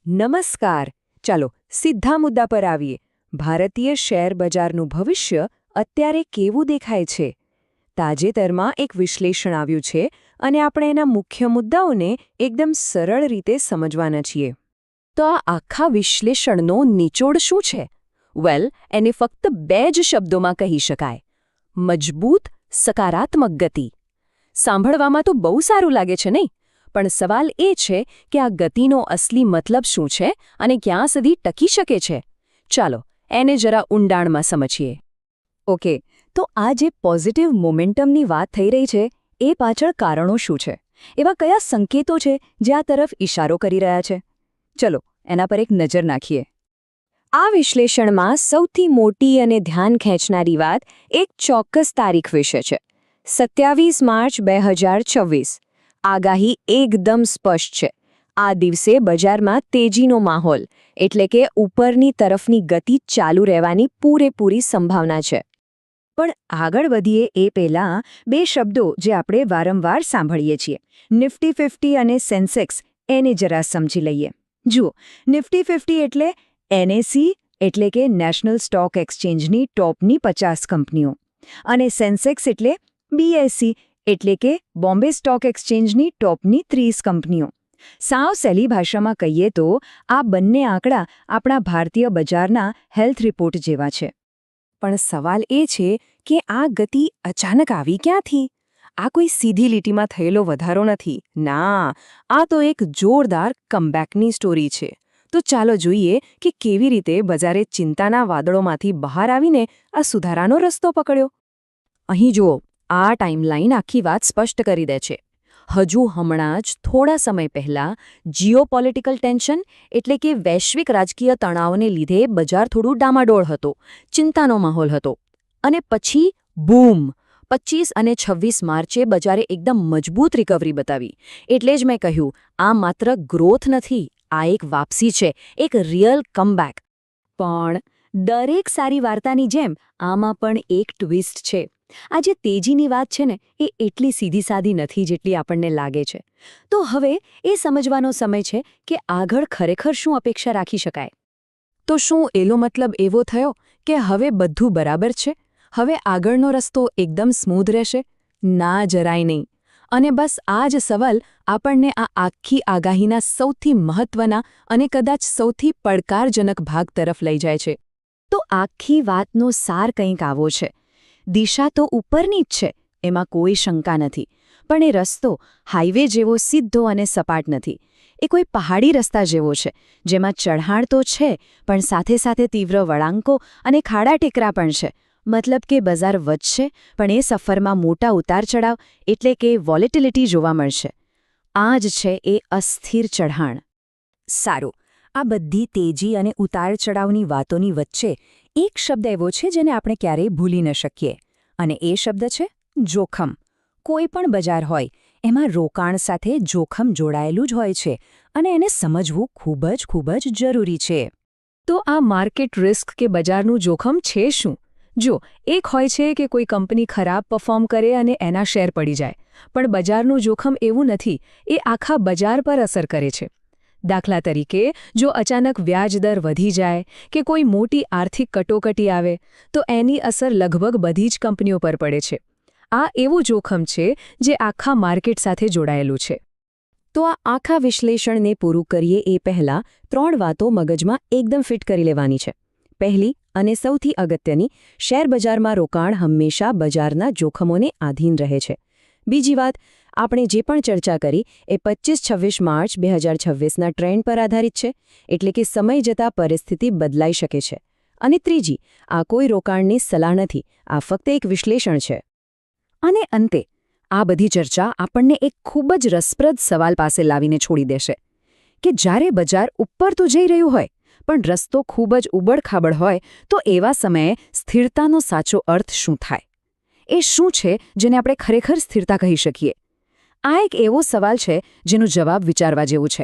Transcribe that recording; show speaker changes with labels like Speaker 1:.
Speaker 1: નમસ્કાર. ચાલો સીધા મુદ્દા પર આવીએ. ભારતીય શેર બજારનું ભવિષ્ય અત્યારે કેવું દેખાય છે? તાજેતરમાં એક વિશ્લેષણ આવ્યું છે અને આપણે એના મુખ્ય મુદ્દાઓને એકદમ સરળ રીતે સમજવાના છીએ. તો આ આખા વિશ્લેષણનો નિચોડ શું છે? વેલ, એને ફક્ત બે જ શબ્દોમાં કહી શકાય: મજબૂત, સકારાત્મક ગતિ. સાંભળવામાં તો બહુ સારું લાગે છે નહીં? પણ સવાલ એ છે કે આ ગતિનો અસલી મતલબ શું છે અને ક્યાં સુધી ટકી શકે છે? ચાલો એને જરા ઊંડાણમાં સમજીએ. ઓકે, તો આ જે પોઝિટિવ મોમેન્ટમની વાત થઈ રહી છે, એ પાછળ કારણો શું છે? એવા કયા સંકેતો છે જે આ તરફ ઇશારો કરી રહ્યા છે? ચલો એના પર એક નજર નાખીએ. આ વિશ્લેષણમાં સૌથી મોટી અને ધ્યાન ખેંચનારી વાત એક ચોક્કસ તારીખ વિશે છે: 27 માર્ચ 2026. આગાહી એકદમ સ્પષ્ટ છે. આ દિવસે બજારમાં તેજીનો માહોલ, એટલે કે ઉપરની તરફની ગતિ ચાલુ રહેવાની પૂરેપૂરી સંભાવના છે. પણ આગળ વધીએ એ પહેલાં બે શબ્દો જે આપણે વારંવાર સાંભળીએ છીએ: નિફ્ટી 50 અને સેન્સેક્સ, એને જરા સમજી લઈએ. જુઓ, નિફ્ટી 50 એટલે એનએસઈ, એટલે કે નેશનલ સ્ટોક એક્સચેન્જની ટોપની 50 કંપનીઓ, અને સેન્સેક્સ એટલે બીએસઈ, એટલે કે બોમ્બે સ્ટોક એક્સચેન્જની ટોપની 30 કંપનીઓ. સાવ સહેલી ભાષામાં કહીએ તો આ બંને આંકડા આપણા ભારતીય બજારના હેલ્થ રિપોર્ટ જેવા છે. પણ સવાલ એ છે કે આ ગતિ અચાનક આવી ક્યાંથી? આ કોઈ સીધી લીટીમાં થયેલો વધારો નથી. ના, આ તો એક જોરદાર કમબેકની સ્ટોરી છે. તો ચાલો જોઈએ કે કેવી રીતે બજારે ચિંતાના વાદળોમાંથી બહાર આવીને આ સુધારાનો રસ્તો પકડ્યો. અહીં જુઓ, આ ટાઈમલાઈન આખી વાત સ્પષ્ટ કરી દે છે. હજુ હમણાં જ થોડા સમય પહેલાં જીઓપોલિટિકલ ટેન્શન, એટલે કે વૈશ્વિક રાજકીય તણાવને લીધે બજાર થોડું ડામાડોળ હતો, ચિંતાનો માહોલ હતો. અને પછી બૂમ! 25 અને 26 માર્ચે બજારે એકદમ મજબૂત રિકવરી બતાવી. એટલે જ મેં કહ્યું, આ માત્ર ગ્રોથ નથી, આ એક વાપસી છે, એક રિયલ કમબેક. પણ દરેક સારી વાર્તાની જેમ આમાં પણ એક ટ્વિસ્ટ છે. આ જે તેજીની વાત છે ને, એ એટલી સીધી સાદી નથી જેટલી આપણને લાગે છે. તો હવે એ સમજવાનો સમય છે કે આગળ ખરેખર શું અપેક્ષા રાખી શકાય. તો શું એનો મતલબ એવો થયો કે હવે બધું બરાબર છે? હવે આગળનો રસ્તો એકદમ સ્મૂધ રહેશે? ના, જરાય નહીં. અને બસ આ જ સવાલ આપણને આ આખી આગાહીના સૌથી મહત્વના અને કદાચ સૌથી પડકારજનક ભાગ તરફ લઈ જાય છે. તો આખી વાતનો સાર કંઈક આવો છે: દિશા તો ઉપરની જ છે, એમાં કોઈ શંકા નથી. પણ એ રસ્તો હાઈવે જેવો સીધો અને સપાટ નથી. એ કોઈ પહાડી રસ્તા જેવો છે, જેમાં ચઢાણ તો છે, પણ સાથે સાથે તીવ્ર વળાંકો અને ખાડા ટેકરા પણ છે. મતલબ કે બજાર વધશે, પણ એ સફરમાં મોટા ઉતાર-ચઢાવ, એટલે કે વોલેટિલિટી જોવા મળશે. આ જ છે એ અસ્થિર ચઢાણ. સારું, આ બધી તેજી અને ઉતાર-ચઢાવની વાતોની વચ્ચે એક શબ્દ એવો છે જેને આપણે ક્યારેય ભૂલી ન શકીએ, અને એ શબ્દ છે જોખમ. કોઈ પણ બજાર હોય, એમાં રોકાણ સાથે જોખમ જોડાયેલું જ હોય છે, અને એને સમજવું ખૂબ જ જરૂરી છે. તો આ માર્કેટ રિસ્ક કે બજારનું જોખમ છે શું? જો, એક હોય છે કે કોઈ કંપની ખરાબ પરફોર્મ કરે અને એના શેર પડી જાય. પણ બજારનું જોખમ એવું નથી, એ આખા બજાર પર અસર કરે છે. દાખલા તરીકે, જો અચાનક વ્યાજદર વધી જાય કે કોઈ મોટી આર્થિક કટોકટી આવે, તો એની અસર લગભગ બધી જ કંપનીઓ પર પડે છે. આ એવું જોખમ છે જે આખા માર્કેટ સાથે જોડાયેલું છે. તો આ આખા વિશ્લેષણને પૂરું કરીએ એ પહેલાં 3 વાતો મગજમાં એકદમ ફિટ કરી લેવાની છે. પહેલી અને સૌથી અગત્યની, શેરબજારમાં રોકાણ હંમેશા બજારના જોખમોને આધીન રહે છે. બીજી વાત, આપણે જે પણ ચર્ચા કરી એ 25-26 માર્ચ 2026ના ટ્રેન્ડ પર આધારિત છે, એટલે કે સમય જતાં પરિસ્થિતિ બદલાઈ શકે છે. અને ત્રીજી, આ કોઈ રોકાણની સલાહ નથી, આ ફક્ત એક વિશ્લેષણ છે. અને અંતે, આ બધી ચર્ચા આપણને એક ખૂબ જ રસપ્રદ સવાલ પાસે લાવીને છોડી દેશે કે જ્યારે બજાર ઉપર તો જઈ રહ્યું હોય, પણ રસ્તો ખૂબ જ ઉબડ-ખાબડ હોય, તો એવા સમયે સ્થિરતાનો સાચો અર્થ શું થાય? એ શું છે જેને આપણે ખરેખર સ્થિરતા કહી શકીએ? આ એક એવો સવાલ છે જેનો જવાબ વિચારવા જેવું છે.